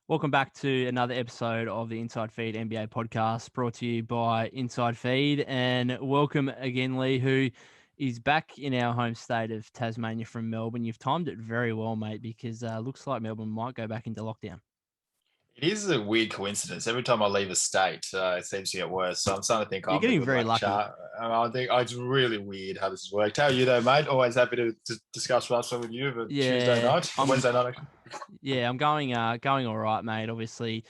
Welcome back to another episode of the Inside Feed NBA podcast brought to you by Inside Feed. And welcome again, Lee, who is back in our home state of Tasmania from Melbourne. You've timed it very well, mate, because looks like Melbourne might go back into lockdown. It is a weird coincidence. Every time I leave a state, it seems to get worse. So I'm starting to think You're I'm the getting good very luck lucky. charm. I think it's really weird how this has worked. How are you though, mate? Always happy to discuss wrestling with you of a Tuesday Yeah, night, Wednesday night. I'm going all right, mate. Obviously,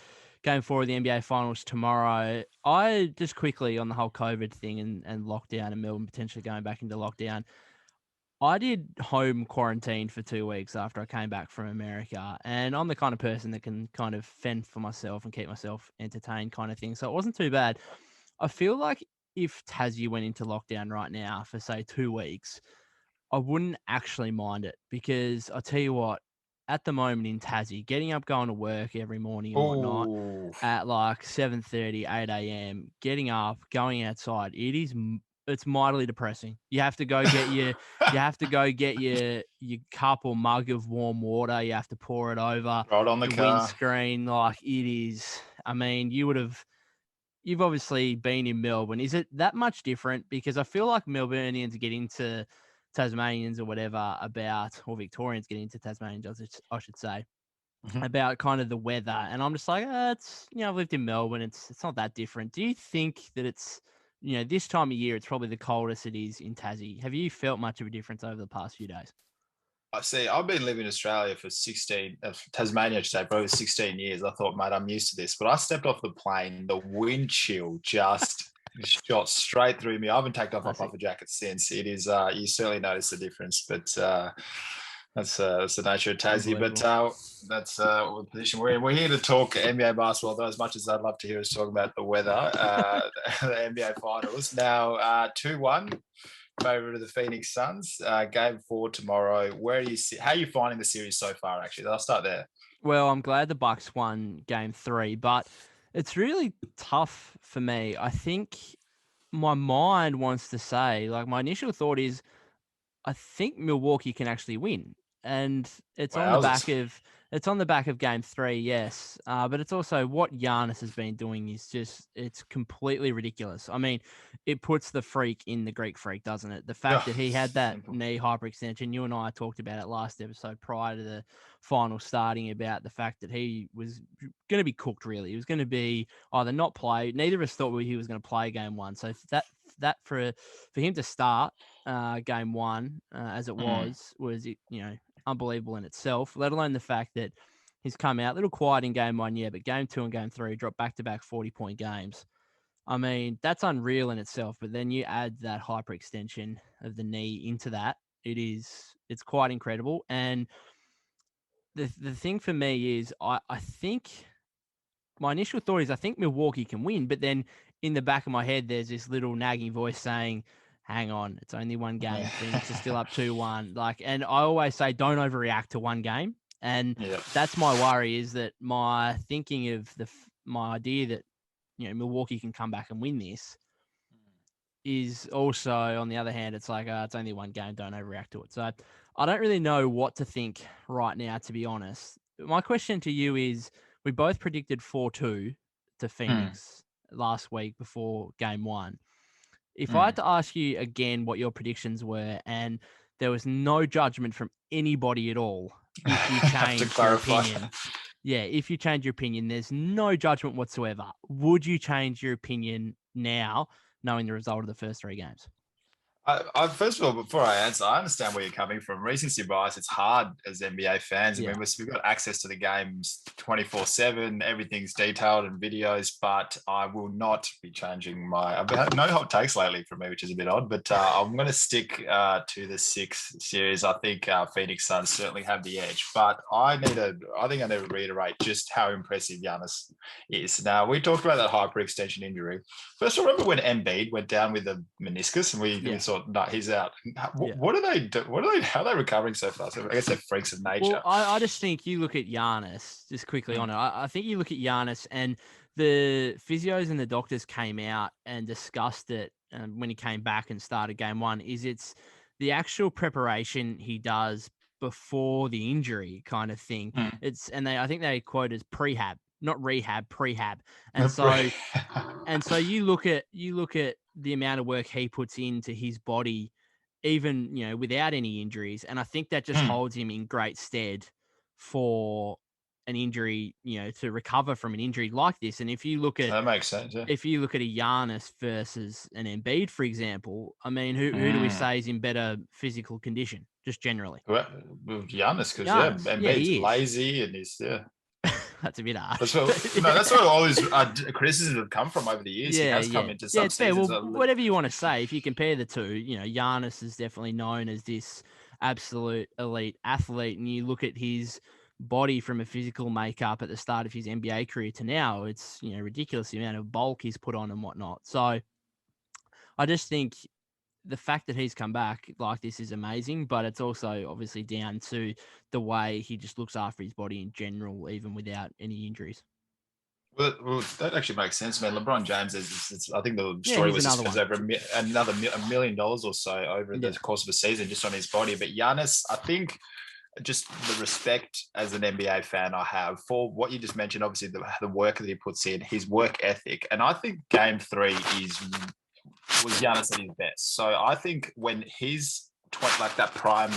going forward the NBA finals tomorrow. I just quickly on the whole COVID thing and lockdown and Melbourne potentially going back into lockdown. I did home quarantine for 2 weeks after I came back from America, and I'm the kind of person that can kind of fend for myself and keep myself entertained kind of thing. So it wasn't too bad. I feel like if Tassie went into lockdown right now for say 2 weeks, I wouldn't actually mind it because I tell you what, at the moment in Tassie, getting up, going to work every morning and whatnot Oh, at like 7:30, 8 a.m., getting up, going outside, it's mightily depressing. You have to go get your cup or mug of warm water. You have to pour it over right on the the car. windscreen. Like it is. I mean, you've obviously been in Melbourne. Is it that much different? Because I feel like Melburnians get into Tasmanians or whatever about, or Victorians get into Tasmanians, I should say, Mhm. about kind of the weather. And I'm just like, I've lived in Melbourne. It's not that different. Do you think that this time of year, it's probably the coldest it is in Tassie? Have you felt much of a difference over the past few days? I see. I've been living in Australia for 16, Tasmania, I should say, probably 16 years. I thought, mate, I'm used to this. But I stepped off the plane, the wind chill just shot straight through me. I haven't taken off my Classic. puffer jacket since. It is, you certainly notice the difference. But that's the nature of Tassie. But Unbelievable. that's the position we're in. We're here to talk NBA basketball, though, as much as I'd love to hear us talk about the weather, the NBA finals. Now, 2-1 favorite of the Phoenix Suns. Game 4 tomorrow. Where do you see? How are you finding the series so far? Actually, I'll start there. Well, I'm glad the Bucks won game 3, but it's really tough for me. I think my mind wants to say, like, my initial thought is I think Milwaukee can actually win, and Wowzers! it's on the back of Game 3, yes, but it's also what Giannis has been doing is just it's completely ridiculous. I mean, it puts the freak in the Greek freak, doesn't it? The fact Yeah, that he had that simple. knee hyperextension. You and I talked about it last episode prior to the final starting about the fact that he was going to be cooked. Really, he was going to be either not play. Neither of us thought he was going to play Game 1. So that for him to start game 1 as it Mm. was unbelievable in itself. Let alone the fact that he's come out a little quiet in game 1, yeah, but game 2 and game 3 dropped back to back 40-point games. I mean, that's unreal in itself. But then you add that hyperextension of the knee into that, it's quite incredible. And the thing for me is, I think my initial thought is I think Milwaukee can win, but then in the back of my head, there's this little nagging voice saying, hang on, it's only one game. Phoenix is still up 2-1. Like, and I always say, don't overreact to one game. And Yeah. that's my worry is that my thinking of my idea that, Milwaukee can come back and win this is also, on the other hand, it's like, it's only one game. Don't overreact to it. So I don't really know what to think right now, to be honest. My question to you is we both predicted 4-2 to Mm. Phoenix last week before game 1. If I had Mm. to ask you again what your predictions were and there was no judgment from anybody at all, if you Have to changed your clarify. opinion, yeah, if you change your opinion, there's no judgment whatsoever. Would you change your opinion now, knowing the result of the first 3 games? First of all, before I answer, I understand where you're coming from. Recency bias, it's hard as NBA fans. I Yeah. mean, we've got access to the games 24/7, everything's detailed and videos, but I will not be changing I've had no hot takes lately from me, which is a bit odd, but I'm going to stick to the 6 series. I think Phoenix Suns certainly have the edge, but I think I need to reiterate just how impressive Giannis is. Now, we talked about that hyperextension injury. First, I remember when Embiid went down with the meniscus, and we Yeah. thought, no, he's out. Yeah. What do they do? How are they recovering so fast? I guess they're freaks of Well, nature. I just think you look at Giannis, just quickly on Mm. it. I think you look at Giannis and the physios and the doctors came out and discussed it when he came back and started game 1. It's the actual preparation he does before the injury kind of thing. I think they quote as prehab, not rehab, prehab. And so you look at the amount of work he puts into his body, even, without any injuries. And I think that just holds him in great stead for an injury, to recover from an injury like this. And if you look at, that makes sense. Yeah. if you look at a Giannis versus an Embiid, for example, I mean, who do we say is in better physical condition, just generally? Well, Giannis, because Embiid's lazy and he's That's a bit harsh. That's where all his criticisms have come from over the years. He has come into some seasons. Well, whatever you want to say, if you compare the two, Giannis is definitely known as this absolute elite athlete, and you look at his body from a physical makeup at the start of his NBA career to now, it's ridiculous the amount of bulk he's put on and whatnot. So I just think the fact that he's come back like this is amazing, but it's also obviously down to the way he just looks after his body in general, even without any injuries. Well, that actually makes sense, man. LeBron James I think the story was he spends over $1 million or so over the course of a season just on his body. But Giannis, I think, just the respect as an NBA fan I have for what you just mentioned, obviously the work that he puts in, his work ethic. And I think Game 3 was Giannis at his best. So I think when he's like that prime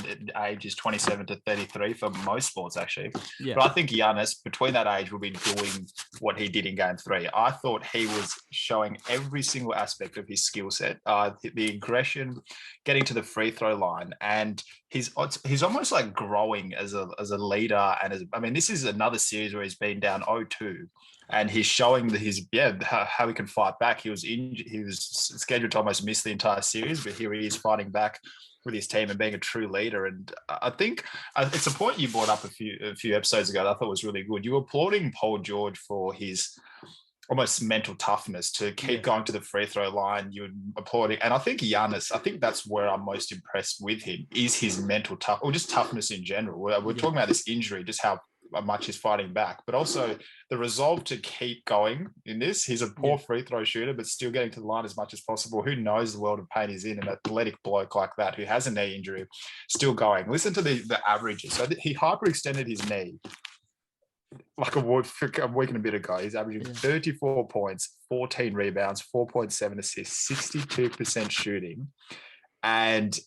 age is 27 to 33 for most sports, actually. Yeah. But I think Giannis, between that age, will be doing what he did in Game 3. I thought he was showing every single aspect of his skill set, the aggression, getting to the free throw line, and he's almost like growing as a leader. And this is another series where he's been down 0-2. And he's showing how he can fight back. He was scheduled to almost miss the entire series, but here he is fighting back with his team and being a true leader. And I think it's a point you brought up a few episodes ago that I thought was really good. You were applauding Paul George for his almost mental toughness to keep going to the free throw line. You were applauding, and I think Giannis, that's where I'm most impressed with him, is his mental or just toughness in general. We're talking about this injury, just how much he's fighting back, but also the resolve to keep going in this. He's a poor free throw shooter, but still getting to the line as much as possible. Who knows the world of pain he's in? An athletic bloke like that who has a knee injury, still going. Listen to the averages. So he hyperextended his knee like a week and a bit ago. He's averaging 34 points, 14 rebounds, 4.7 assists, 62% shooting, and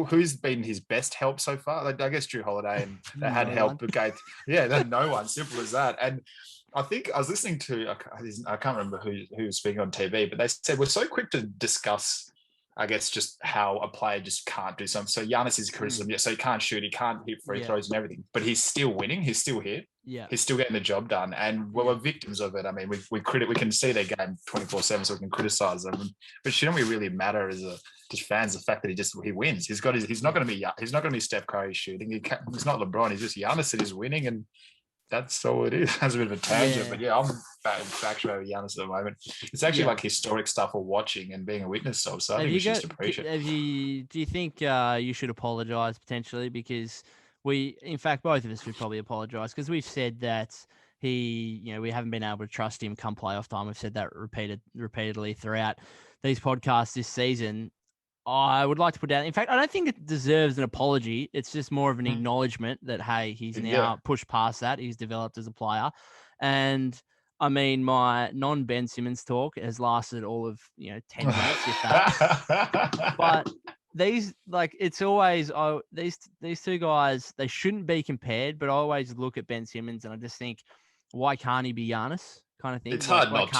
who's been his best help so far? I guess Drew Holiday, and they had help, but no one. Simple as that. And I think I was listening to, I can't remember who was speaking on TV, but they said we're so quick to discuss, I guess, just how a player just can't do something. So Giannis is criticism, so he can't shoot, he can't hit free throws and everything, but he's still winning, he's still here. Yeah, he's still getting the job done, and we're victims of it. I mean, we can see their game 24/7, so we can criticize them, but shouldn't we really matter as just fans the fact that he wins? He's not going to be Steph Curry shooting. He's not LeBron. He's just Giannis that is winning, and that's all it is. That's a bit of a tangent, but I'm factual over Giannis at the moment. It's actually like historic stuff for watching and being a witness of. So I think we should just appreciate it. Do you think you should apologise potentially? Because in fact, both of us would probably apologise because we've said that we haven't been able to trust him come playoff time. We've said that repeatedly throughout these podcasts this season. I would like to put down, in fact, I don't think it deserves an apology. It's just more of an acknowledgement that, hey, he's now pushed past that. He's developed as a player. And I mean, my non-Ben Simmons talk has lasted all of, 10 minutes, if that. But it's always, these two guys, they shouldn't be compared, but I always look at Ben Simmons and I just think, why can't he be Giannis? Kind of thing. It's hard not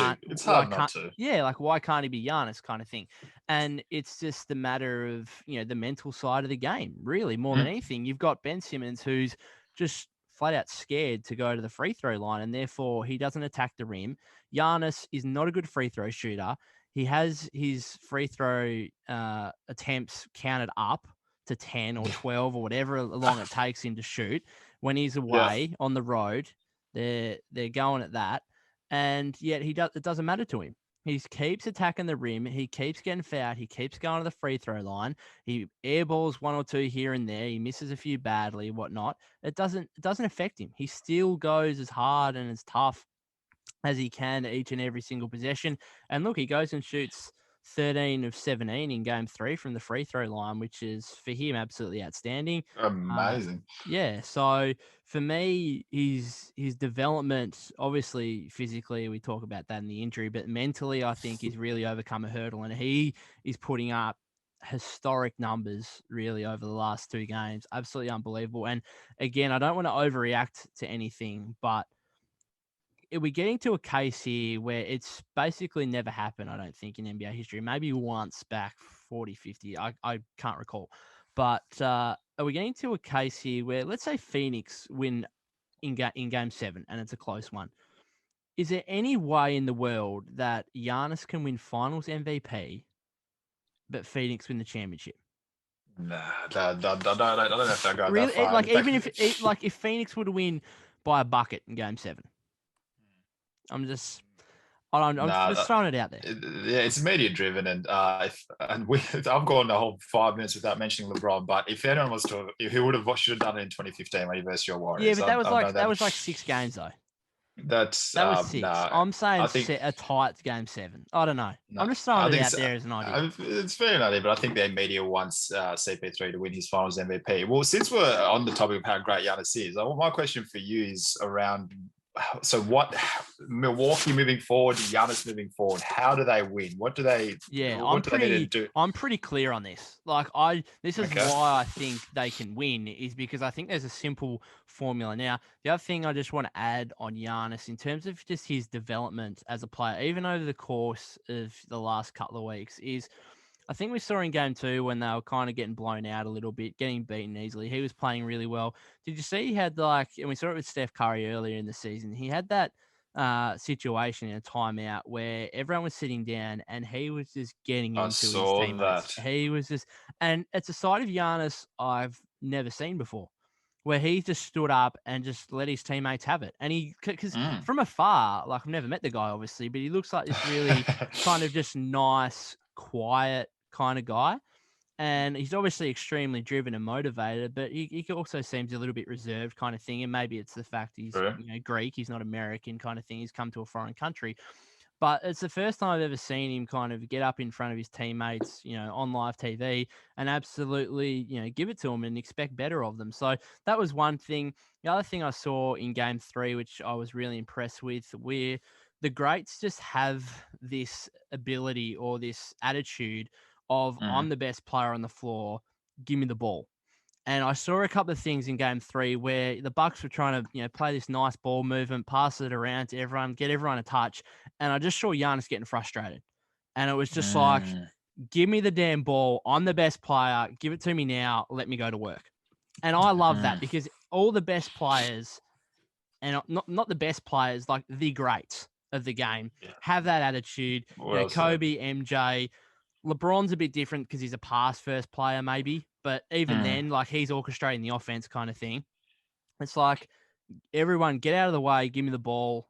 to. Yeah, why can't he be Giannis kind of thing? And it's just the matter of, the mental side of the game, really, more than anything. You've got Ben Simmons who's just flat out scared to go to the free throw line, and therefore he doesn't attack the rim. Giannis is not a good free throw shooter. He has his free throw attempts counted up to 10 or 12 or whatever long it takes him to shoot. When he's away on the road, they're going at that. And yet it doesn't matter to him. He keeps attacking the rim. He keeps getting fouled. He keeps going to the free throw line. He airballs one or two here and there. He misses a few badly, whatnot. It doesn't affect him. He still goes as hard and as tough as he can each and every single possession. And look, he goes and shoots 13 of 17 in game 3 from the free throw line, which is for him absolutely outstanding. Amazing. Yeah, so for me, his development, obviously physically, we talk about that in the injury, but mentally, I think he's really overcome a hurdle, and he is putting up historic numbers really over the last 2 games. Absolutely unbelievable. And again, I don't want to overreact to anything, but are we getting to a case here where it's basically never happened, I don't think, in NBA history? Maybe once back 40, 50. I can't recall. But are we getting to a case here where, let's say, Phoenix win in game 7 and it's a close one? Is there any way in the world that Giannis can win finals MVP, but Phoenix win the championship? Nah, I don't know if I go that Really? far. Like, In fact, even if Phoenix would win by a bucket in game 7, I'm just. I'm nah, just throwing it out there. yeah, it's media driven, and I've gone a whole 5 minutes without mentioning LeBron. But if anyone was to, if he would have should have done it in 2015 when he versus your Yeah, Warriors, but I know that that. was like 6 games though. That's That was 6. nah. I'm saying I think a tight game 7. I don't know. no, I'm just throwing I it think out there as an idea. it's fair enough, but I think their media wants CP3 to win his Finals MVP. Well, since we're on the topic of how great Giannis is, my question for you is around. So, what Milwaukee moving forward, Giannis moving forward? How do they win? What do they? Yeah, What do they need to do? I'm pretty clear on this. This is Okay. why I think they can win, is because I think there's a simple formula. Now, the other thing I just want to add on Giannis in terms of just his development as a player, even over the course of the last couple of weeks, is I think we saw in game 2 when they were kind of getting blown out a little bit, getting beaten easily. He was playing really well. Did you see he had and we saw it with Steph Curry earlier in the season. He had that situation in a timeout where everyone was sitting down and he was just getting I into his saw teammates. that. He was just, and it's a side of Giannis I've never seen before, where he just stood up and just let his teammates have it. And because from afar, like, I've never met the guy, obviously, but he looks like this really kind of just nice, quiet kind of guy. And he's obviously extremely driven and motivated, but he also seems a little bit reserved kind of thing. And maybe it's the fact he's True. Greek, he's not American kind of thing. He's come to a foreign country. But it's the first time I've ever seen him kind of get up in front of his teammates, on live TV and absolutely, give it to them and expect better of them. So that was one thing. The other thing I saw in game 3, which I was really impressed with, where the greats just have this ability or this attitude of, I'm the best player on the floor, give me the ball. And I saw a couple of things in game 3 where the Bucks were trying to, play this nice ball movement, pass it around to everyone, get everyone a touch. And I just saw Giannis getting frustrated. And it was just like, give me the damn ball. I'm the best player. Give it to me now. Let me go to work. And I love that because all the best players, and not the best players, like the greats of the game, have that attitude. Well Kobe, MJ, LeBron's a bit different because he's a pass-first player, maybe. But even then, like, he's orchestrating the offense kind of thing. It's like, everyone get out of the way, give me the ball,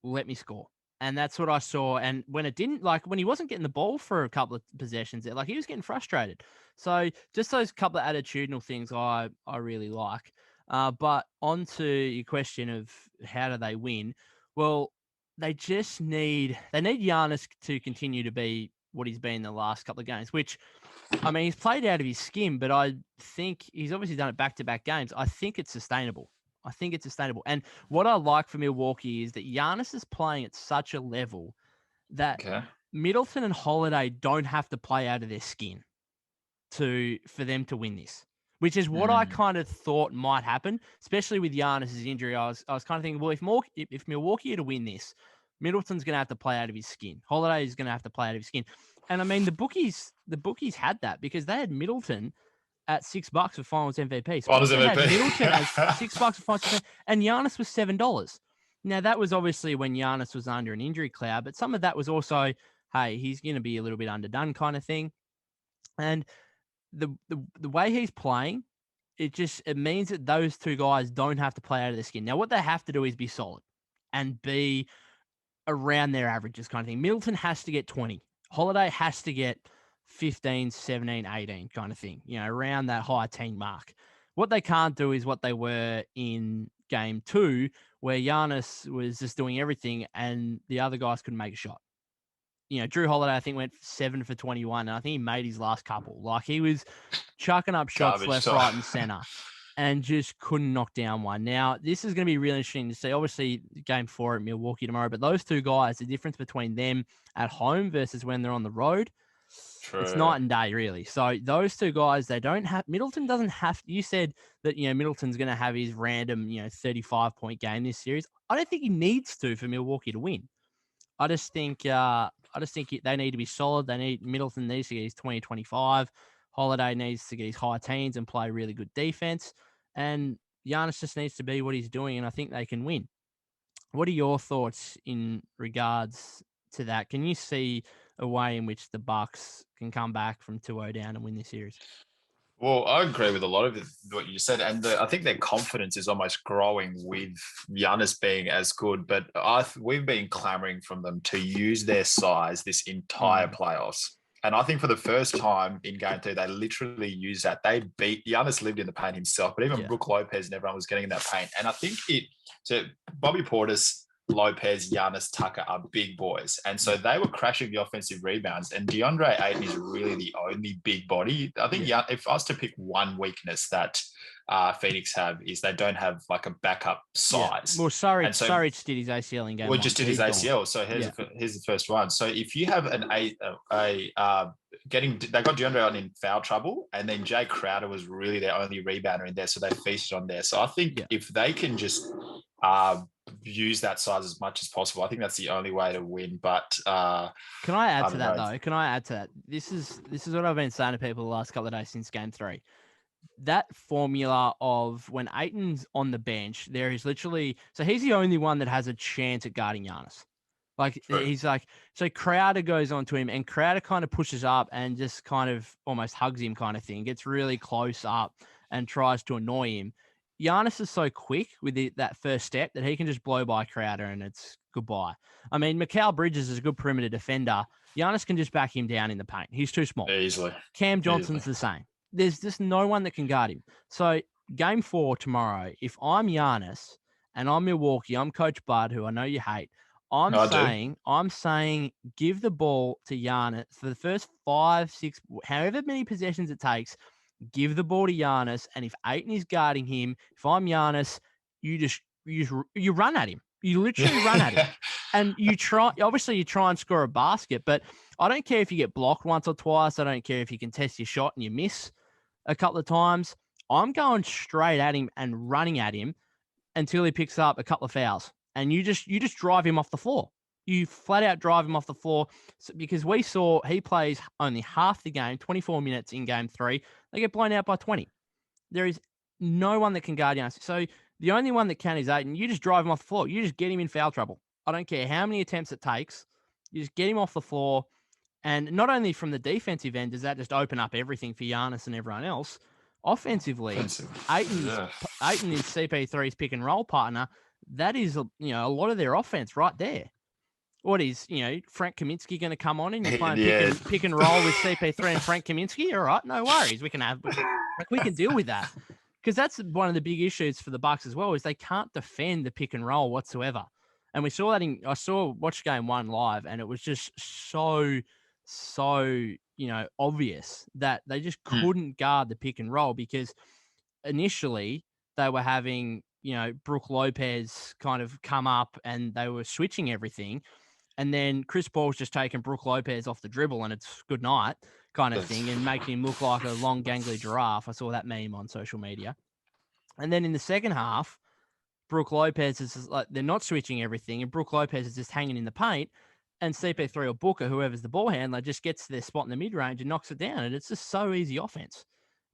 let me score. And that's what I saw. And when it didn't, like, when he wasn't getting the ball for a couple of possessions, like, he was getting frustrated. So just those couple of attitudinal things I really like. But on to your question of how do they win? Well, they need Giannis to continue to be what he's been the last couple of games, which, I mean, he's played out of his skin, but I think he's obviously done it back-to-back games. I think it's sustainable. And what I like for Milwaukee is that Giannis is playing at such a level that Middleton and Holiday don't have to play out of their skin for them to win this, which is what I kind of thought might happen, especially with Giannis's injury. I was kind of thinking, well, if Milwaukee are to win this, Middleton's going to have to play out of his skin. Holiday is going to have to play out of his skin. And I mean, the bookies had that because they had Middleton at $6 for Finals MVP. So Finals they MVP. had Middleton at $6 for Finals MVP, and Giannis was $7. Now, that was obviously when Giannis was under an injury cloud, but some of that was also, hey, he's going to be a little bit underdone kind of thing. And the way he's playing, it means that those two guys don't have to play out of their skin. Now, what they have to do is be solid and be around their averages kind of thing. Middleton has to get 20. Holiday has to get 15, 17, 18 kind of thing, around that high teen mark. What they can't do is what they were in game 2, where Giannis was just doing everything and the other guys couldn't make a shot. Drew Holiday, I think, went 7 for 21, and I think he made his last couple. Like, he was chucking up shots Garbage left, time. right, and center, and just couldn't knock down one. Now, this is going to be really interesting to see. Obviously, game 4 at Milwaukee tomorrow, but those two guys, the difference between them at home versus when they're on the road, it's True. night and day, really. So those two guys, they don't have. Middleton doesn't have. You said that Middleton's going to have his random 35-point game this series. I don't think he needs to for Milwaukee to win. I just think they need to be solid. Middleton needs to get his 20-25. Holiday needs to get his high teens and play really good defense. And Giannis just needs to be what he's doing, and I think they can win. What are your thoughts in regards to that? Can you see a way in which the Bucks can come back from 2-0 down and win this series? Well, I agree with a lot of what you said, and I think their confidence is almost growing with Giannis being as good. But we've been clamoring from them to use their size this entire playoffs, and I think for the first time in Game 2, they literally used that. They beat Giannis, lived in the paint himself, but even Brook Lopez and everyone was getting in that paint. And I think Bobby Portis, Lopez, Giannis, Tucker are big boys. And so they were crashing the offensive rebounds. And DeAndre Ayton is really the only big body. I think if I was to pick one weakness that Phoenix have is they don't have like a backup size. Well, Saric did his ACL in game 1. Well, just did his ACL. So here's the first one. So if you have they got DeAndre out in foul trouble, and then Jay Crowder was really their only rebounder in there. So they feasted on there. So I think if they can just use that size as much as possible, I think that's the only way to win. But can I add to that though? Can I add to that? This is what I've been saying to people the last couple of days since game 3. That formula of when Ayton's on the bench, there is literally he's the only one that has a chance at guarding Giannis. Like he's like, so Crowder goes onto him, and Crowder kind of pushes up and just kind of almost hugs him, kind of thing, gets really close up and tries to annoy him. Giannis is so quick with that first step that he can just blow by Crowder and it's goodbye. I mean, Mikal Bridges is a good perimeter defender. Giannis can just back him down in the paint. He's too small. Easily. Cam Johnson's the same. There's just no one that can guard him. So game 4 tomorrow, if I'm Giannis and I'm Milwaukee, I'm Coach Bud, who I know you hate. I'm saying give the ball to Giannis for the first 5, 6, however many possessions it takes. Give the ball to Giannis, and if Ayton is guarding him, if I'm Giannis, you run at him. You literally run at him, and you try and score a basket. But I don't care if you get blocked once or twice. I don't care if you can test your shot and you miss a couple of times. I'm going straight at him and running at him until he picks up a couple of fouls, and you just drive him off the floor. You flat out drive him off the floor because we saw he plays only half the game, 24 minutes in game 3. They get blown out by 20. There is no one that can guard Giannis. So the only one that can is Ayton. You just drive him off the floor. You just get him in foul trouble. I don't care how many attempts it takes. You just get him off the floor. And not only from the defensive end does that just open up everything for Giannis and everyone else. Offensively, Ayton is CP3's pick and roll partner. That is a lot of their offense right there. What is, Frank Kaminsky going to come on and you're playing pick and roll with CP3 and Frank Kaminsky? All right, no worries. We can deal with that. Because that's one of the big issues for the Bucks as well, is they can't defend the pick and roll whatsoever. And we saw that watched game 1 live, and it was just so obvious that they just couldn't guard the pick and roll, because initially they were having, Brook Lopez kind of come up and they were switching everything. And then Chris Paul's just taking Brook Lopez off the dribble and it's good night kind of thing, and making him look like a long gangly giraffe. I saw that meme on social media. And then in the second half, Brook Lopez is like, they're not switching everything, and Brook Lopez is just hanging in the paint, and CP3 or Booker, whoever's the ball handler, just gets to their spot in the mid-range and knocks it down. And it's just so easy offense.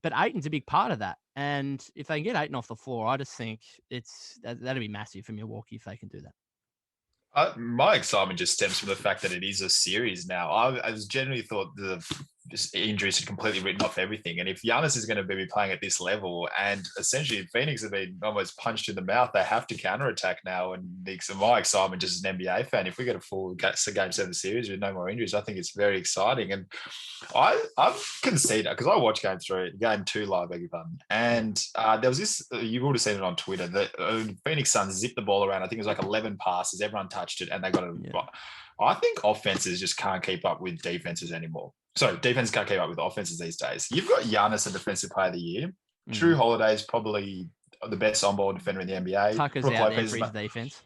But Ayton's a big part of that. And if they can get Ayton off the floor, I just think that'd be massive for Milwaukee if they can do that. My excitement just stems from the fact that it is a series now. I generally thought the injuries had completely written off everything. And if Giannis is going to be playing at this level, and essentially Phoenix have been almost punched in the mouth, they have to counterattack now. And my excitement just as an NBA fan, if we get a full Game 7 series with no more injuries, I think it's very exciting. And I've conceded, because I watched Game 2 live, beg your pardon. And there was this, you would have seen it on Twitter, that Phoenix Suns zipped the ball around. I think it was like 11 passes. Everyone touched it and they got it. Yeah. I think offenses just can't keep up with defenses anymore. Sorry, defense can't keep up with offenses these days. You've got Giannis, a defensive player of the year. Drew Holiday is probably the best on-ball defender in the NBA. Tucker's Brook out Lopez there for his defense.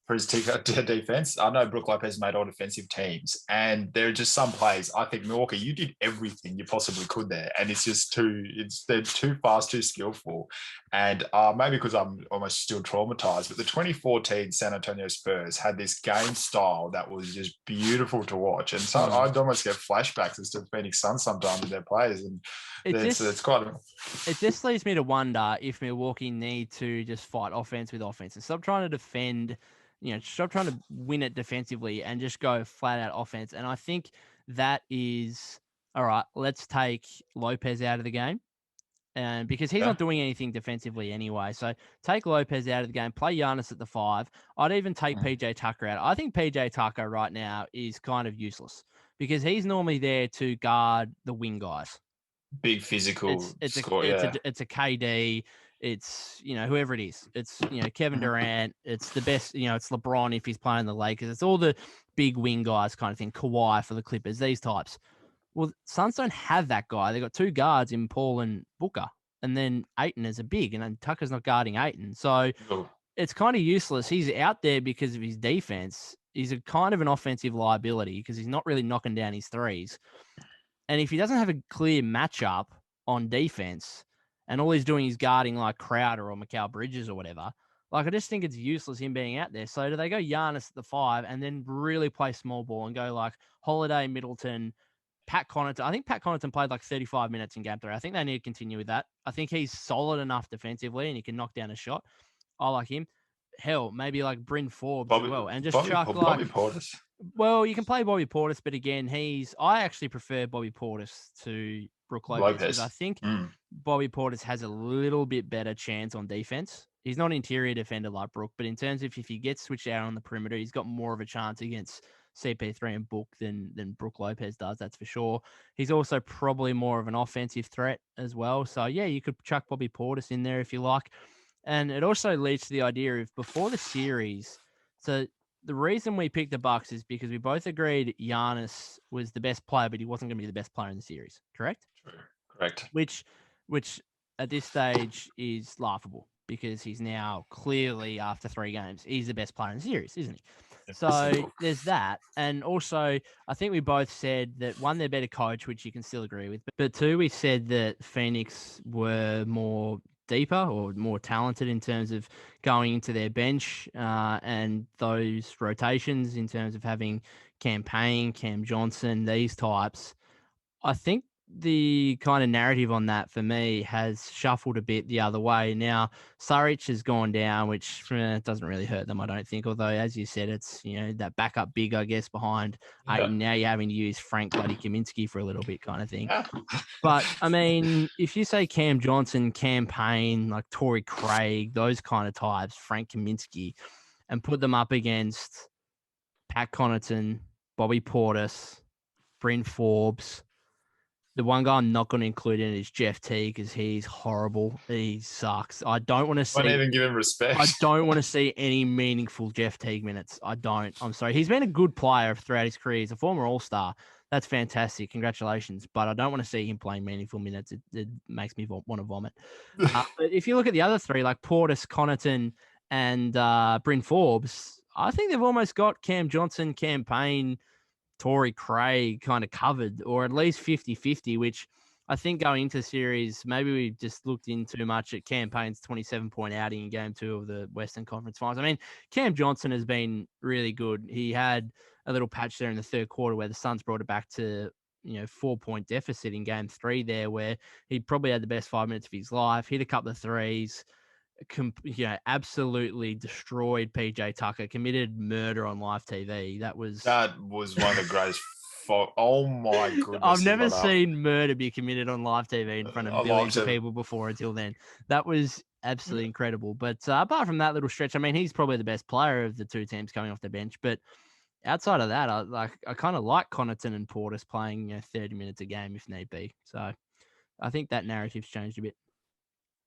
For his defense. I know Brook Lopez made all defensive teams, and there are just some plays. I think Milwaukee, you did everything you possibly could there, and it's just they're too fast, too skillful, and maybe because I'm almost still traumatized. But the 2014 San Antonio Spurs had this game style that was just beautiful to watch, and so I'd almost get flashbacks as to Phoenix Suns sometimes with their players, and it's quite. It just leads me to wonder if Milwaukee need to just fight offense with offense and stop trying to defend. Stop trying to win it defensively and just go flat out offense. And I think that is, all right, let's take Lopez out of the game. And because he's not doing anything defensively anyway. So take Lopez out of the game, play Giannis at the 5. I'd even take PJ Tucker out. I think PJ Tucker right now is kind of useless because he's normally there to guard the wing guys. Big physical it's a KD. It's, whoever it is. It's, Kevin Durant. It's the best, it's LeBron if he's playing the Lakers. It's all the big wing guys kind of thing. Kawhi for the Clippers, these types. Well, Suns don't have that guy. They've got 2 guards in Paul and Booker. And then Ayton is a big, and then Tucker's not guarding Ayton. So it's kind of useless. He's out there because of his defense. He's a kind of an offensive liability because he's not really knocking down his threes. And if he doesn't have a clear matchup on defense, and all he's doing is guarding like Crowder or Mikal Bridges or whatever, like I just think it's useless him being out there. So do they go Giannis at the 5 and then really play small ball and go like Holiday, Middleton, Pat Connaughton? I think Pat Connaughton played like 35 minutes in Game 3. I think they need to continue with that. I think he's solid enough defensively and he can knock down a shot. I like him. Hell, maybe like Bryn Forbes as well. And just chuck like Bobby Portis. Well, you can play Bobby Portis, but again, I actually prefer Bobby Portis to Brook Lopez. Because I think Bobby Portis has a little bit better chance on defense. He's not an interior defender like Brook, but in terms of if he gets switched out on the perimeter, he's got more of a chance against CP3 and Book than Brook Lopez does, that's for sure. He's also probably more of an offensive threat as well. So, yeah, you could chuck Bobby Portis in there if you like. And it also leads to the idea of before the series, so the reason we picked the Bucks is because we both agreed Giannis was the best player, but he wasn't going to be the best player in the series. Correct? True. Correct. Which at this stage is laughable because he's now clearly after 3 games, he's the best player in the series, isn't he? So there's that. And also, I think we both said that 1, they're better coach, which you can still agree with. But 2, we said that Phoenix were more deeper or more talented in terms of going into their bench and those rotations in terms of having Cam Payne, Cam Johnson, these types. I think the kind of narrative on that for me has shuffled a bit the other way. Now, Saric has gone down, which doesn't really hurt them, I don't think. Although, as you said, it's, that backup big, I guess, behind Ayton. Now you're having to use Frank bloody Kaminsky for a little bit kind of thing. But, I mean, if you say Cam Johnson, Cam Payne, like Torrey Craig, those kind of types, Frank Kaminsky, and put them up against Pat Connaughton, Bobby Portis, Bryn Forbes. The one guy I'm not going to include in is Jeff Teague because he's horrible. He sucks. I don't want to see. Don't even give him respect. I don't want to see any meaningful Jeff Teague minutes. I don't. I'm sorry. He's been a good player throughout his career. He's a former All-Star. That's fantastic. Congratulations. But I don't want to see him playing meaningful minutes. It makes me want to vomit. But if you look at the other 3, like Portis, Connaughton, and Bryn Forbes, I think they've almost got Cam Johnson, Cam Payne, Torrey Craig kind of covered, or at least 50-50, which I think going into the series, maybe we just looked in too much at Cam Payne's 27-point outing in Game 2 of the Western Conference Finals. I mean, Cam Johnson has been really good. He had a little patch there in the 3rd quarter where the Suns brought it back to 4-point deficit in Game 3 there, where he probably had the best 5 minutes of his life, hit a couple of threes, absolutely destroyed PJ Tucker, committed murder on live TV. That was one of the greatest Oh my goodness. I've never seen murder be committed on live TV in front of billions of people before until then. That was absolutely incredible. But apart from that little stretch, I mean, he's probably the best player of the two teams coming off the bench. But outside of that, I kind of like Connaughton and Portis playing 30 minutes a game if need be. So I think that narrative's changed a bit.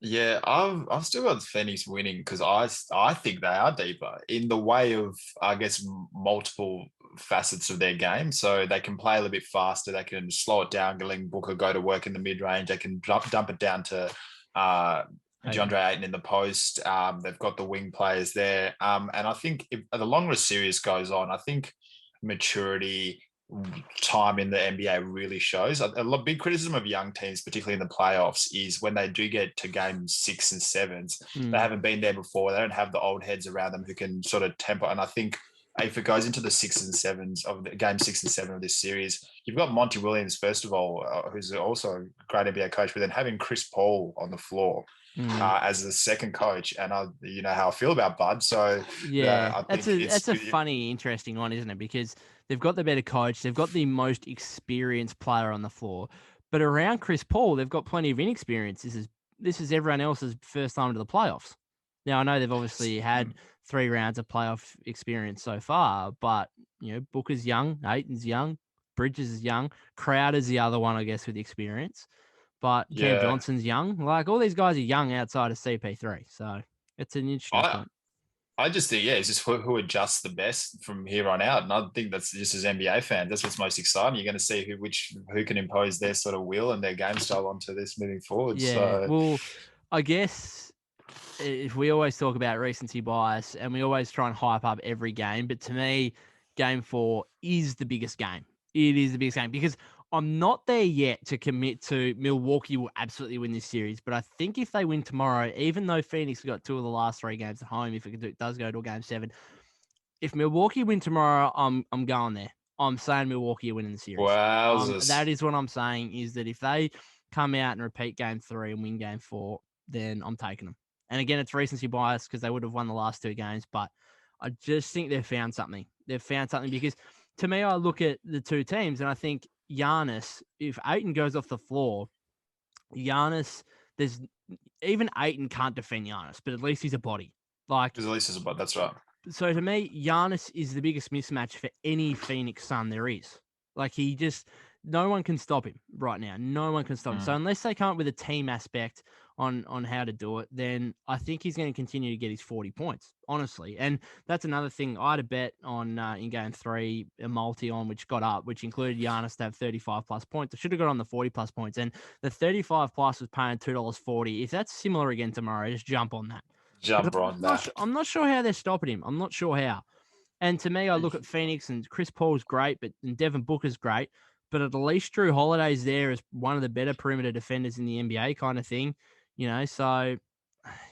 Yeah, I've still got Phoenix winning because I think they are deeper in the way of, I guess, multiple facets of their game. So they can play a little bit faster. They can slow it down, letting Booker go to work in the mid range. They can dump it down to DeAndre Ayton in the post. They've got the wing players there. And I think if the longer a series goes on, I think maturity time in the NBA really shows. A big criticism of young teams, particularly in the playoffs, is when they do get to game 6 and 7s, they haven't been there before. They don't have the old heads around them who can sort of temper. And I think if it goes into the 6 and 7s of the game 6 and 7 of this series, you've got Monty Williams, first of all, who's also a great NBA coach, but then having Chris Paul on the floor as the second coach, and you know how I feel about Bud. So yeah, that's a funny, interesting one, isn't it? Because they've got the better coach, they've got the most experienced player on the floor, but around Chris Paul, they've got plenty of inexperience. This is everyone else's first time to the playoffs. Now I know they've obviously had 3 rounds of playoff experience so far, but you know Booker's young, Ayton's young, Bridges is young, Crowder's the other one, I guess, with experience. But Cam Johnson's young. Like, all these guys are young outside of CP3. So it's an interesting point. I just think, it's just who adjusts the best from here on out. And I think that's just as NBA fans, that's what's most exciting. You're going to see who can impose their sort of will and their game style onto this moving forward. Yeah, so. Well, I guess if we always talk about recency bias and we always try and hype up every game, but to me, game 4 is the biggest game. It is the biggest game because I'm not there yet to commit to Milwaukee will absolutely win this series, but I think if they win tomorrow, even though Phoenix got 2 of the last 3 games at home, if it does go to a game 7, if Milwaukee win tomorrow, I'm going there. I'm saying Milwaukee are winning the series. Wow, that is what I'm saying, is that if they come out and repeat game 3 and win game 4, then I'm taking them. And again, it's recency bias because they would have won the last 2 games, but I just think they've found something. They've found something because to me, I look at the 2 teams and I think Giannis, if Ayton goes off the floor, Giannis, even Ayton can't defend Giannis, but at least he's a body. Like, at least he's a body. That's right. So to me, Giannis is the biggest mismatch for any Phoenix Sun there is. Like, no one can stop him right now. No one can stop him. So unless they come up with a team aspect on how to do it, then I think he's going to continue to get his 40 points, honestly. And that's another thing. I had a bet on in game 3, a multi on, which got up, which included Giannis to have 35 plus points. I should have got on the 40 plus points. And the 35 plus was paying $2.40. If that's similar again tomorrow, just jump on that. I'm not sure how they're stopping him. I'm not sure how. And to me, I look at Phoenix and Chris Paul's great, and Devin Booker's great. But at least Drew Holiday's there as one of the better perimeter defenders in the NBA kind of thing. You know, so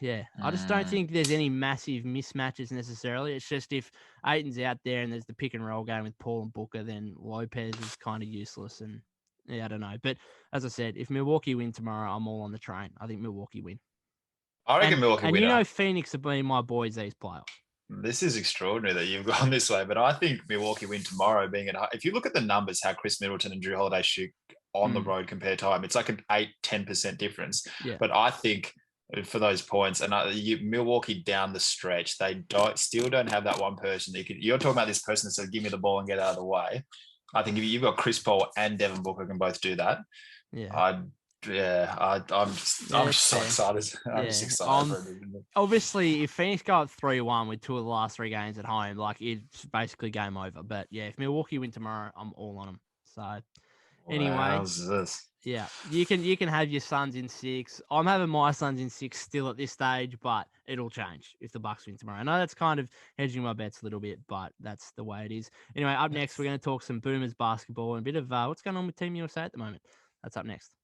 yeah, I just don't think there's any massive mismatches necessarily. It's just if Ayton's out there and there's the pick and roll game with Paul and Booker, then Lopez is kind of useless. And yeah, I don't know. But as I said, if Milwaukee win tomorrow, I'm all on the train. I think Milwaukee win. I reckon Milwaukee win. And you know, Phoenix have been my boys these playoffs. This is extraordinary that you've gone this way, but I think Milwaukee win tomorrow. If you look at the numbers, how Chris Middleton and Drew Holiday shoot on the road compared to home, it's like an 8-10% difference. Yeah. But I think for those points, and Milwaukee down the stretch, they still don't have that one person. You're talking about this person that said, "Give me the ball and get out of the way." I think if you've got Chris Paul and Devin Booker can both do that, I'm just so excited. I'm just excited. Obviously, if Phoenix go up 3-1 with 2 of the last 3 games at home, like, it's basically game over. But yeah, if Milwaukee win tomorrow, I'm all on them. So anyway, how's this? Yeah, you can have your Suns in 6. I'm having my Suns in 6 still at this stage, but it'll change if the Bucks win tomorrow. I know that's kind of hedging my bets a little bit, but that's the way it is. Anyway, up next, we're going to talk some Boomers basketball and a bit of what's going on with Team USA at the moment. That's up next.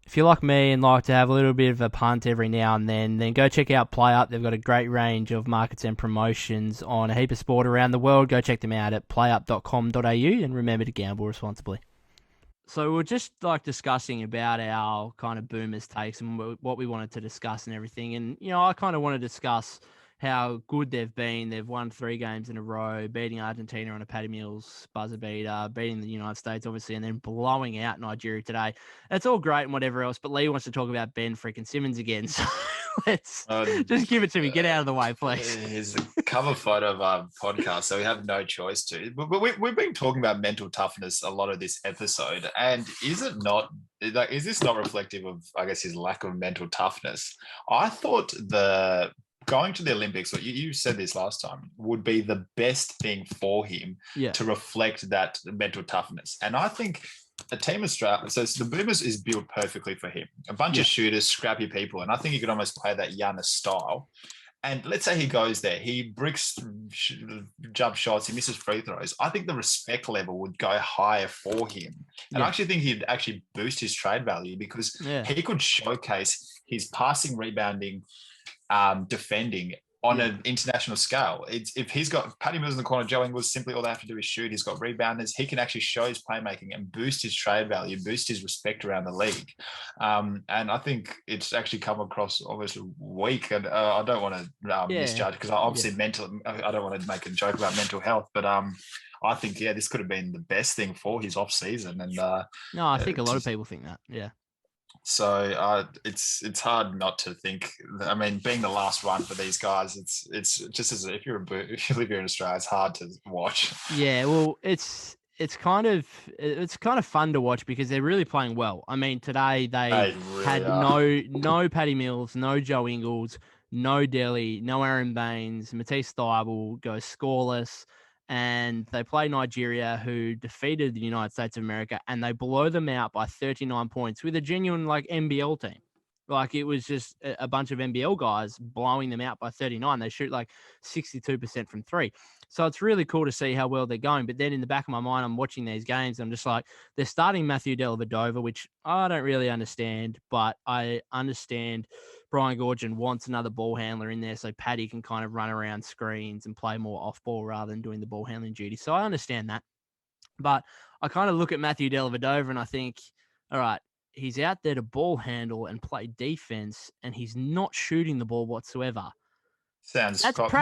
If you're like me and like to have a little bit of a punt every now and then go check out PlayUp. They've got a great range of markets and promotions on a heap of sport around the world. Go check them out at playup.com.au and remember to gamble responsibly. So we're just like discussing about our kind of Boomers takes and what we wanted to discuss and everything. And, you know, I kind of want to discuss how good they've been. They've won 3 games in a row, beating Argentina on a Patty Mills buzzer beater, beating the United States, obviously, and then blowing out Nigeria today. It's all great and whatever else, but Lee wants to talk about Ben freaking Simmons again. So let's just give it to me. Get out of the way, please. Here's the cover photo of our podcast, so we have no choice to. But we've been talking about mental toughness a lot of this episode, and is this not reflective of, I guess, his lack of mental toughness? I thought going to the Olympics, you said this last time, would be the best thing for him to reflect that mental toughness. And I think a team Australia, so the Boomers is built perfectly for him. A bunch of shooters, scrappy people. And I think he could almost play that Giannis style. And let's say he goes there, he bricks jump shots, he misses free throws. I think the respect level would go higher for him. And I actually think he'd actually boost his trade value because he could showcase his passing, rebounding, defending on an international scale. If he's got Patty Mills in the corner, Joe Ingles, simply all they have to do is shoot. He's got rebounders. He can actually show his playmaking and boost his trade value, boost his respect around the league. And I think it's actually come across almost weak. And I don't want to misjudge because obviously I don't want to make a joke about mental health, but I think, this could have been the best thing for his off season. And no, I think a lot of people think that. Yeah. So it's hard not to think. I mean, being the last one for these guys, it's just as if you live here in Australia, it's hard to watch. Yeah, well, it's kind of fun to watch because they're really playing well. I mean, today they really had no Patty Mills, no Joe Ingles, no Delhi, no Aaron Baines. Matisse Thybulle goes scoreless. And they play Nigeria, who defeated the United States of America, and they blow them out by 39 points with a genuine NBL team. Like, it was just a bunch of NBL guys blowing them out by 39. They shoot 62% from 3. So it's really cool to see how well they're going. But then in the back of my mind, I'm watching these games. I'm just like, they're starting Matthew Dellavedova, which I don't really understand, but I understand Brian Goorjian wants another ball handler in there so Paddy can kind of run around screens and play more off ball rather than doing the ball handling duty. So I understand that. But I kind of look at Matthew Dellavedova and I think, all right, he's out there to ball handle and play defense, and he's not shooting the ball whatsoever. Sounds like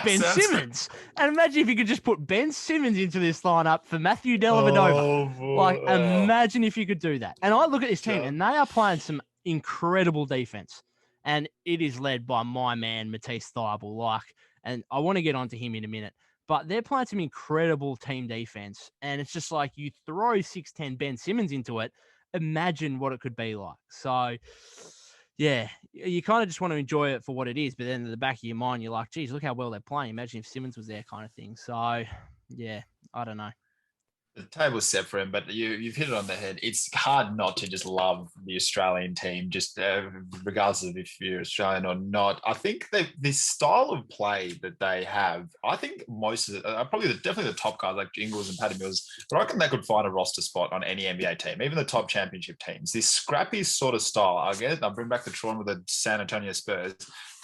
Ben Simmons. And imagine if you could just put Ben Simmons into this lineup for Matthew Dellavedova. Imagine if you could do that. And I look at this team, and they are playing some incredible defense, and it is led by my man Matisse Thybulle. And I want to get onto him in a minute, but they're playing some incredible team defense, and it's just like you throw 6'10" Ben Simmons into it. Imagine what it could be like. So, yeah, you kind of just want to enjoy it for what it is, but then in the back of your mind, you're like, geez, look how well they're playing. Imagine if Simmons was there, kind of thing. So, yeah, I don't know. The table's set for him, but you've hit it on the head. It's hard not to just love the Australian team, just regardless of if you're Australian or not. I think this style of play that they have, I think most of it, definitely the top guys like Ingles and Patty Mills, but I reckon they could find a roster spot on any NBA team, even the top championship teams. This scrappy sort of style, I'll bring back the Toronto with the San Antonio Spurs.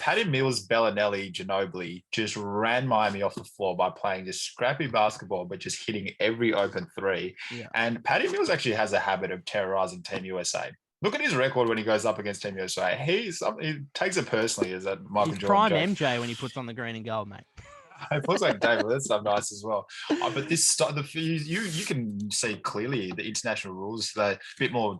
Patty Mills, Bellinelli, Ginobili just ran Miami off the floor by playing just scrappy basketball, but just hitting every open 3. Yeah. And Patty Mills actually has a habit of terrorizing Team USA. Look at his record when he goes up against Team USA. He takes it personally as that Michael Jordan. Prime MJ when he puts on the green and gold, mate. It looks like David. That's so nice as well. But this you can see clearly the international rules. They're a bit more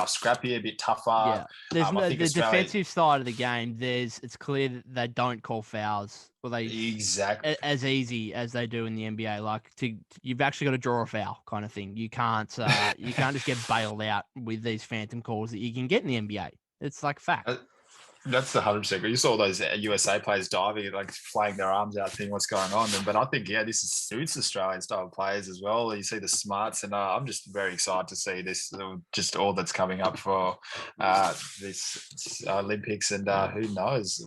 scrappy, a bit tougher. Yeah. There's the defensive side of the game. It's clear that they don't call fouls, or they as easy as they do in the NBA. You've actually got to draw a foul, kind of thing. You can't just get bailed out with these phantom calls that you can get in the NBA. It's like fact. That's the 100%. You saw those USA players diving, flaying their arms out, seeing what's going on. But I think, this suits Australian style players as well. You see the smarts, and I'm just very excited to see this, just all that's coming up for this Olympics. And who knows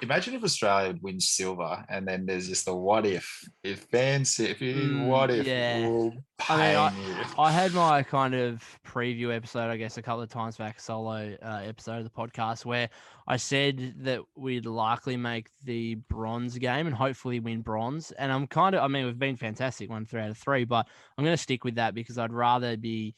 imagine if Australia wins silver, and then there's just the what if what if. Yeah. I had my kind of preview episode, I guess, a couple of times back, a solo episode of the podcast, where I said that we'd likely make the bronze game and hopefully win bronze. And we've been fantastic, 1 3 out of 3, but I'm going to stick with that because I'd rather be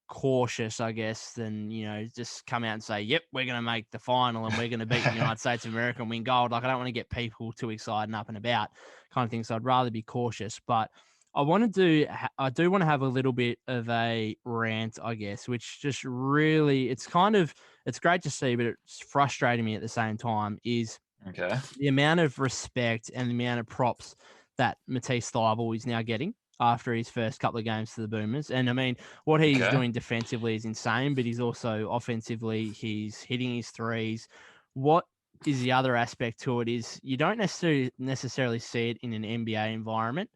cautious, I guess, than, just come out and say, yep, we're going to make the final and we're going to beat the United States of America and win gold. Like, I don't want to get people too excited and up and about kind of thing. So I'd rather be cautious. But I do want to have a little bit of a rant, I guess, which just really, it's great to see, but it's frustrating me at the same time, is Okay. the amount of respect and the amount of props that Matisse Thybulle is now getting after his first couple of games to the Boomers. And I mean, what he's doing defensively is insane, but he's also offensively, he's hitting his threes. What is the other aspect to it is you don't necessarily see it in an NBA environment,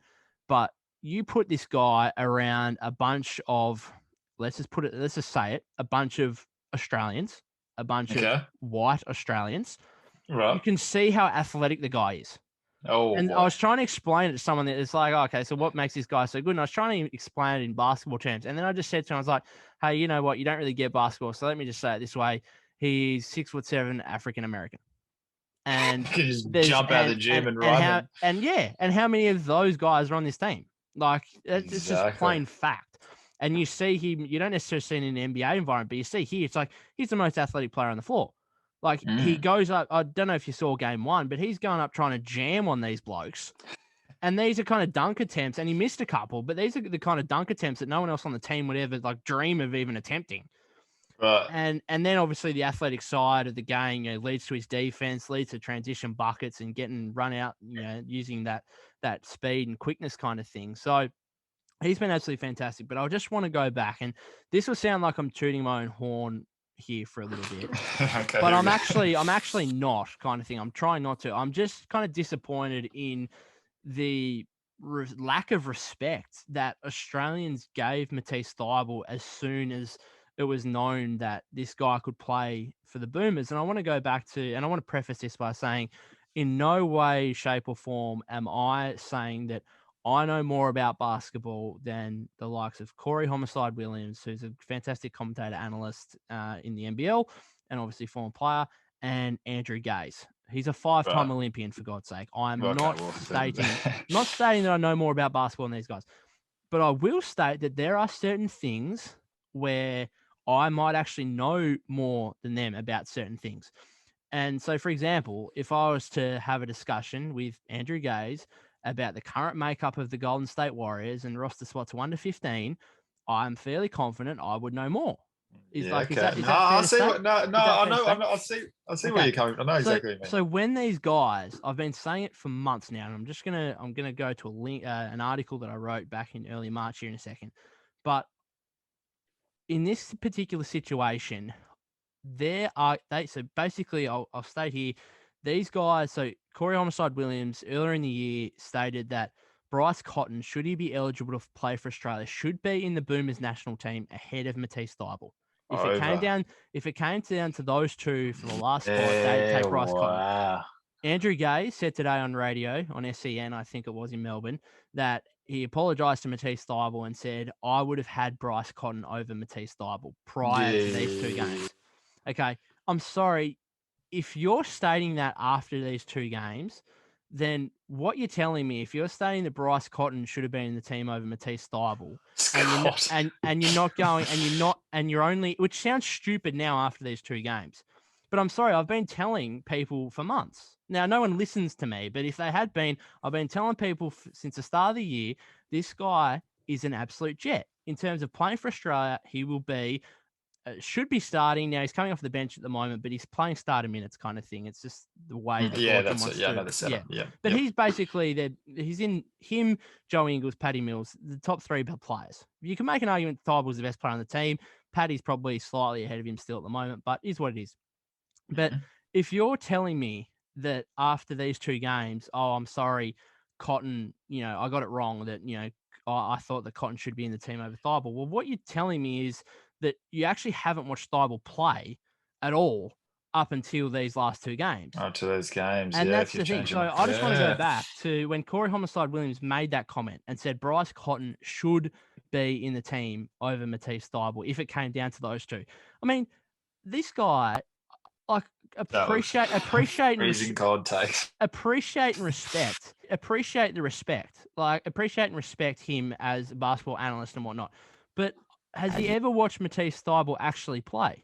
but you put this guy around a bunch of, let's just say it, a bunch of Australians, a bunch of white Australians. Right. You can see how athletic the guy is. Oh, and boy. I was trying to explain it to someone that it's like, okay, so what makes this guy so good? And I was trying to explain it in basketball terms. And then I just said to him, I was like, hey, you know what? You don't really get basketball. So let me just say it this way. He's 6'7", African American. And you can just jump out of the gym and run. And how many of those guys are on this team? Like, it's just plain fact. And you see him, you don't necessarily see it in an NBA environment, but you see here, it's like he's the most athletic player on the floor. Like, he goes up, I don't know if you saw game one, but he's going up trying to jam on these blokes. And these are kind of dunk attempts, and he missed a couple, but these are the kind of dunk attempts that no one else on the team would ever like dream of even attempting. Right. And then obviously the athletic side of the game, leads to his defense, leads to transition buckets and getting run out, using that speed and quickness kind of thing. So he's been absolutely fantastic. But I just want to go back, and this will sound like I'm tooting my own horn here for a little bit, okay, but I'm actually not, kind of thing. I'm trying not to. I'm just kind of disappointed in the lack of respect that Australians gave Matisse Thybulle as soon as it was known that this guy could play for the Boomers. And I want to go back to, and I want to preface this by saying, in no way, shape, or form am I saying that I know more about basketball than the likes of Corey Homicide Williams, who's a fantastic commentator analyst in the NBL and obviously former player, and Andrew Gaze. He's a 5-time Olympian, for God's sake. I'm not stating that I know more about basketball than these guys, but I will state that there are certain things where I might actually know more than them about certain things. And so, for example, if I was to have a discussion with Andrew Gaze about the current makeup of the Golden State Warriors and roster spots 1 to 15, I'm fairly confident I would know more. Is that fair to say? I see where you're coming from. I know exactly what you mean. So when these guys, I've been saying it for months now, and I'm gonna go to a link, an article that I wrote back in early March here in a second. But in this particular situation, so basically I'll state here, these guys, so Corey Homicide Williams earlier in the year stated that Bryce Cotton, should he be eligible to play for Australia, should be in the Boomers national team ahead of Matisse Thybulle. If it came down to those two for the last spot, they'd take Bryce Cotton. Andrew Gaze said today on radio, on SEN, I think it was in Melbourne, that he apologised to Matisse Thybulle and said, I would have had Bryce Cotton over Matisse Thybulle prior to these two games. Okay, I'm sorry. If you're stating that after these two games, then what you're telling me, if you're stating that Bryce Cotton should have been in the team over Matisse Thybulle, and you're not going, and you're only, which sounds stupid now after these two games, but I'm sorry, I've been telling people for months. Now, no one listens to me, but if they had been, I've been telling people since the start of the year, this guy is an absolute jet. In terms of playing for Australia, he will be, should be starting. Now, he's coming off the bench at the moment, but he's playing starter minutes kind of thing. It's just the way that that's it. Yeah, I know the setup. Yeah. But he's basically, he's in him, Joe Ingles, Paddy Mills, the top three players. You can make an argument Thybulle's the best player on the team. Paddy's probably slightly ahead of him still at the moment, but is what it is. But if you're telling me that after these two games, oh, I'm sorry, Cotton, I got it wrong, that, I thought that Cotton should be in the team over Thybulle. Well, what you're telling me is that you actually haven't watched Thybulle play at all up until these last two games. Up to those games, and that's the thing. So I just want to go back to when Corey Homicide Williams made that comment and said Bryce Cotton should be in the team over Matisse Thybulle if it came down to those two. I mean, this guy, like, appreciate and respect him as a basketball analyst and whatnot. But has he ever watched Matisse Thybulle actually play?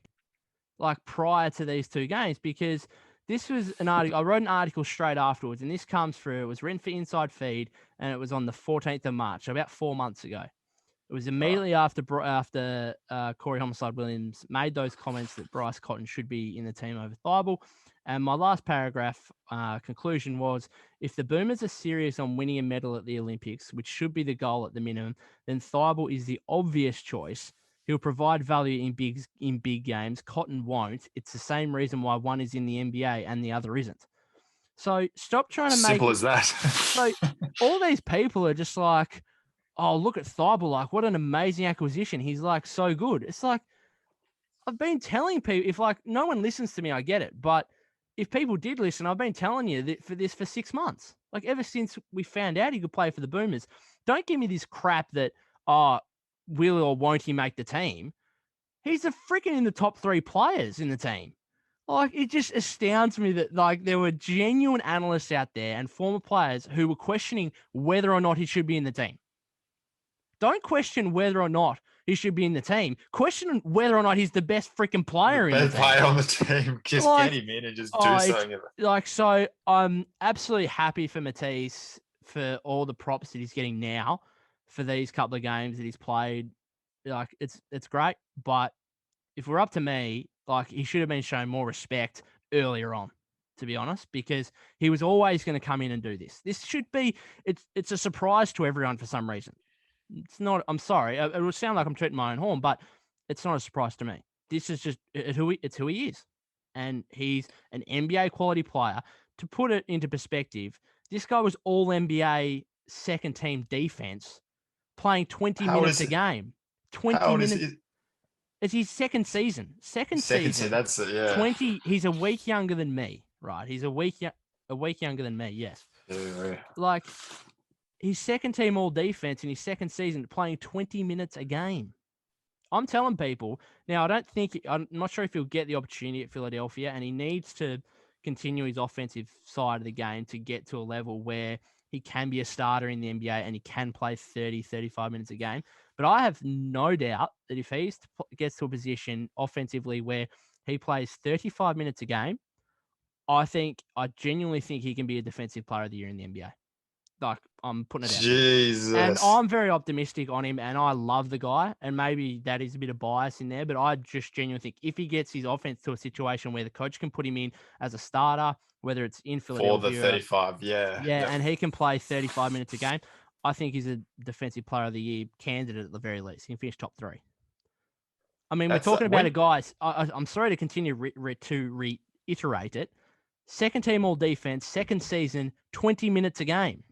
Like prior to these two games? Because this was an article, I wrote an article straight afterwards, and this comes through. It was written for Inside Feed, and it was on the 14th of March, so about 4 months ago. It was immediately after Corey Homicide Williams made those comments that Bryce Cotton should be in the team over Thybulle. And my last paragraph conclusion was, if the Boomers are serious on winning a medal at the Olympics, which should be the goal at the minimum, then Thybulle is the obvious choice. He'll provide value in big games. Cotton won't. It's the same reason why one is in the NBA and the other isn't. So stop trying to make simple as that. So all these people are just like, oh, look at Thybulle, like what an amazing acquisition. He's like so good. It's like, I've been telling people, if like no one listens to me, I get it. But if people did listen, I've been telling you that for 6 months, like ever since we found out he could play for the Boomers. Don't give me this crap that, will or won't he make the team? He's a freaking in the top 3 players in the team. Like, it just astounds me that like there were genuine analysts out there and former players who were questioning whether or not he should be in the team. Don't question whether or not he should be in the team. Question whether or not he's the best freaking player in the team. Best player on the team. Just get him in and just do something. Like, so I'm absolutely happy for Matisse for all the props that he's getting now for these couple of games that he's played. Like, it's great. But if we're up to me, like, he should have been shown more respect earlier on, to be honest, because he was always going to come in and do this. This should be, it's a surprise to everyone for some reason. It's not, I'm sorry, it will sound like I'm tooting my own horn, but it's not a surprise to me. This is just it's who he is. And he's an NBA quality player. To put it into perspective, this guy was all NBA second team defense, playing 20 minutes a game. 20 minutes. It's his second season. Second season. That's it, yeah. 20. He's a week younger than me, right? He's a week younger than me. Yes. Yeah. Like, his second team all defense in his second season, playing 20 minutes a game. I'm telling people now. I'm not sure if he'll get the opportunity at Philadelphia, and he needs to continue his offensive side of the game to get to a level where he can be a starter in the NBA and he can play 30, 35 minutes a game. But I have no doubt that if he gets to a position offensively where he plays 35 minutes a game, I genuinely think he can be a defensive player of the year in the NBA. Like, I'm putting it out Jesus. there. And I'm very optimistic on him, and I love the guy. And maybe that is a bit of bias in there, but I just genuinely think if he gets his offense to a situation where the coach can put him in as a starter, whether it's in Philadelphia. For the 35, yeah. Yeah, and he can play 35 minutes a game. I think he's a defensive player of the year candidate at the very least. He can finish top 3. I mean, we're talking about a guy. I'm sorry to continue to reiterate it. Second team all defense, second season, 20 minutes a game.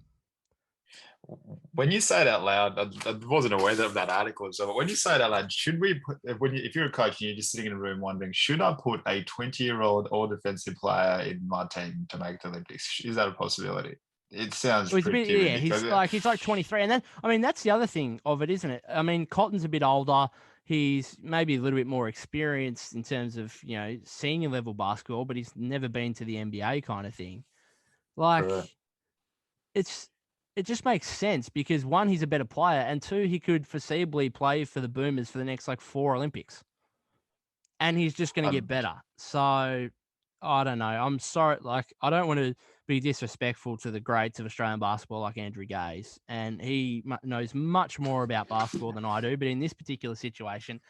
When you say it out loud, I wasn't aware of that article. So when you say it out loud, should we put, if you're a coach and you're just sitting in a room wondering, should I put a 20-year-old all defensive player in my team to make the Olympics? Is that a possibility? It sounds pretty he's like 23. And then, I mean, that's the other thing of it, isn't it? I mean, Cotton's a bit older. He's maybe a little bit more experienced in terms of, senior level basketball, but he's never been to the NBA kind of thing. Like, it just makes sense because 1, he's a better player, and 2, he could foreseeably play for the Boomers for the next 4 Olympics. And he's just going to get better. So I don't know. I'm sorry. I don't want to be disrespectful to the greats of Australian basketball like Andrew Gaze. And he knows much more about basketball than I do. But in this particular situation,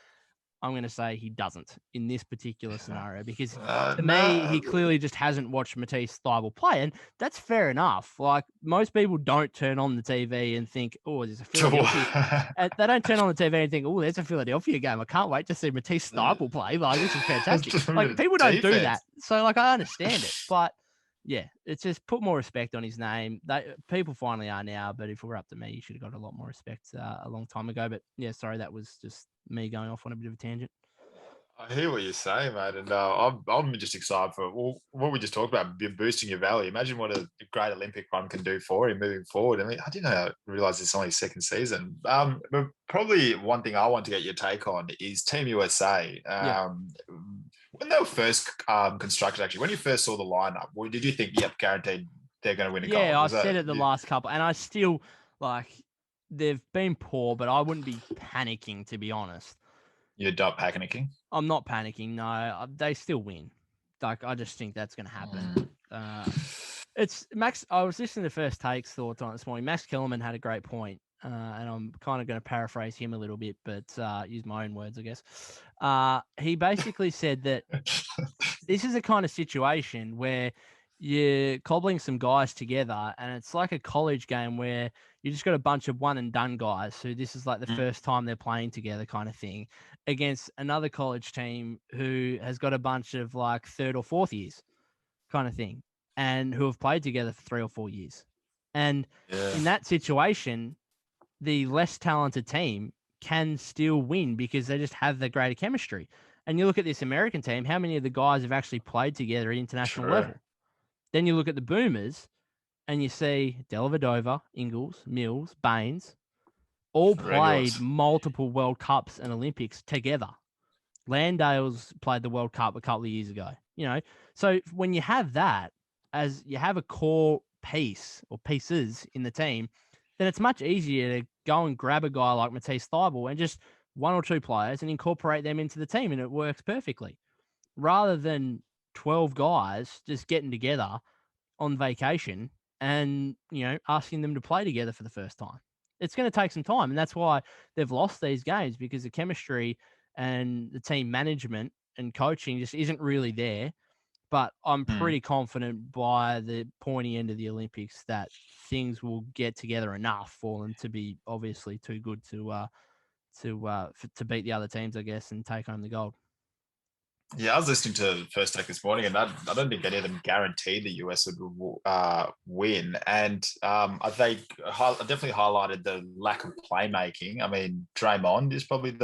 I'm going to say he doesn't in this particular scenario because to me, he clearly just hasn't watched Matisse Thybulle play. And that's fair enough. Like, most people don't turn on the TV and think, oh, there's a Philadelphia. They don't turn on the TV and think, oh, there's a Philadelphia game. I can't wait to see Matisse Thybulle play. Like, this is fantastic. Like, people don't do that. So, I understand it. But, yeah, it's just put more respect on his name. People finally are now. But if it were up to me, you should have got a lot more respect a long time ago. But, yeah, sorry, that was just me going off on a bit of a tangent. I hear what you're saying, mate, and I'm just excited for what we just talked about, boosting your value. Imagine what a great Olympic run can do for him moving forward. I mean, I didn't realize it's only second season. But probably one thing I want to get your take on is Team USA. When they were first constructed, actually, when you first saw the lineup, did you think, yep, guaranteed they're going to win a gold? Yeah, I said it the last couple, and I still they've been poor, but I wouldn't be panicking, to be honest. You're not panicking? I'm not panicking. No, they still win. Like, I just think that's going to happen. It's Max. I was listening to First Take's thoughts on it this morning. Max Kellerman had a great point, and I'm kind of going to paraphrase him a little bit, but use my own words, I guess. He basically said that this is a kind of situation where you're cobbling some guys together, and it's like a college game where you just got a bunch of one and done guys who this is like the first time they're playing together, kind of thing, against another college team who has got a bunch of like third or fourth years, kind of thing, and who have played together for 3 or 4 years. And in that situation, the less talented team can still win because they just have the greater chemistry. And you look at this American team, how many of the guys have actually played together at international level? Then you look at the Boomers and you see Dellavedova, Ingles, Mills, Baines, all played multiple World Cups and Olympics together. Landale's played the World Cup a couple of years ago, So when you have that, as you have a core piece or pieces in the team, then it's much easier to go and grab a guy like Matisse Thybulle and just 1 or 2 players and incorporate them into the team, and it works perfectly. Rather than 12 guys just getting together on vacation and, asking them to play together for the first time. It's going to take some time, and that's why they've lost these games, because the chemistry and the team management and coaching just isn't really there. But I'm pretty confident by the pointy end of the Olympics that things will get together enough for them to be obviously too good to beat the other teams, I guess, and take home the gold. Yeah, I was listening to First Take this morning, and I don't think any of them guaranteed the US would win. And they definitely highlighted the lack of playmaking. I mean, Draymond is probably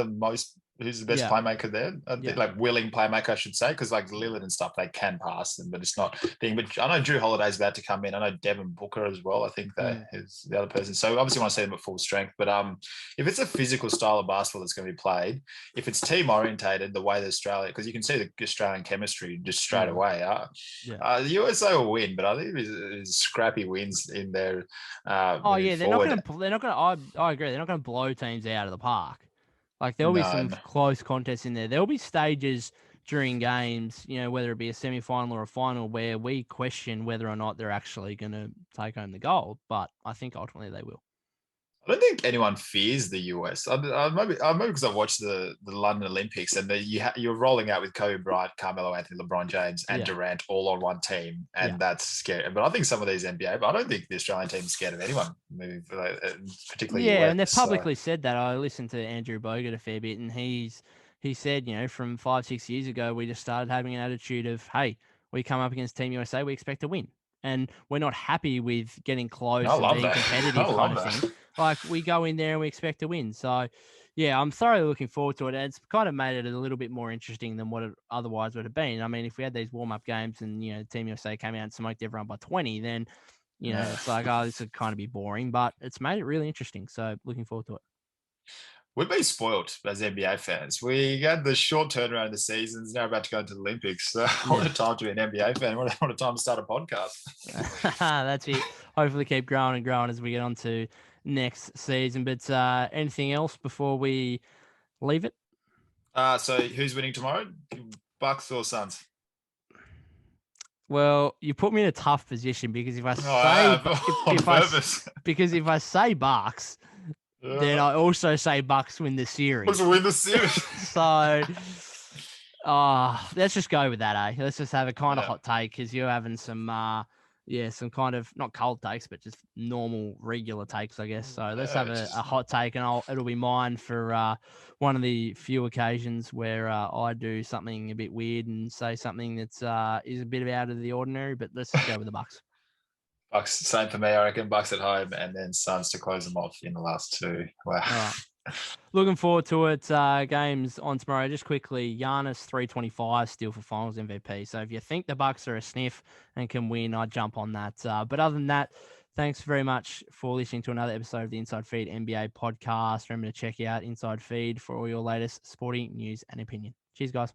who's the best playmaker there? Like willing playmaker, I should say, because like Lillard and stuff, they can pass them, but it's not thing. But I know Drew Holiday's about to come in. I know Devin Booker as well. I think that is the other person. So obviously, want to see them at full strength. But if it's a physical style of basketball that's going to be played, if it's team orientated, the way that Australia, because you can see the Australian chemistry just straight away. The USA will win, but I think there's scrappy wins in there. They're not going to. I agree. They're not going to blow teams out of the park. Like, there'll be some close contests in there. There'll be stages during games, whether it be a semi-final or a final, where we question whether or not they're actually going to take home the gold. But I think ultimately they will. I don't think anyone fears the US. Maybe because I've watched the London Olympics, and you're rolling out with Kobe Bryant, Carmelo Anthony, LeBron James, and Durant all on one team, and that's scary. But I think some of these NBA, but I don't think the Australian team's scared of anyone, particularly US. And they've publicly said that. I listened to Andrew Bogut a fair bit, and he said, from 5-6 years ago, we just started having an attitude of, hey, we come up against Team USA, we expect to win. And we're not happy with getting close and being competitive kind of thing. Like, we go in there and we expect to win. So, I'm thoroughly looking forward to it. And it's kind of made it a little bit more interesting than what it otherwise would have been. I mean, if we had these warm-up games and, Team USA came out and smoked everyone by 20, then, it's like, this would kind of be boring. But it's made it really interesting. So, looking forward to it. We've been spoiled as NBA fans. We had the short turnaround of the seasons. Now about to go into the Olympics. So what a time to be an NBA fan. What a time to start a podcast. That's it. Hopefully keep growing and growing as we get on to next season. But anything else before we leave it? So who's winning tomorrow? Bucks or Suns? Well, you put me in a tough position because if I say Bucks, then I also say Bucks win the series. Bucks win the series. So, let's just go with that, eh? Let's just have a kind of hot take because you're having some kind of not cold takes, but just normal, regular takes, I guess. So let's have a hot take, and it'll be mine for one of the few occasions where I do something a bit weird and say something that's is a bit out of the ordinary. But let's just go with the Bucks. Bucks, same for me. I reckon Bucks at home, and then Suns to close them off in the last two. Wow. Right. Looking forward to it. Games on tomorrow. Just quickly, Giannis 325 still for Finals MVP. So if you think the Bucks are a sniff and can win, I'd jump on that. But other than that, thanks very much for listening to another episode of the Inside Feed NBA podcast. Remember to check out Inside Feed for all your latest sporting news and opinion. Cheers, guys.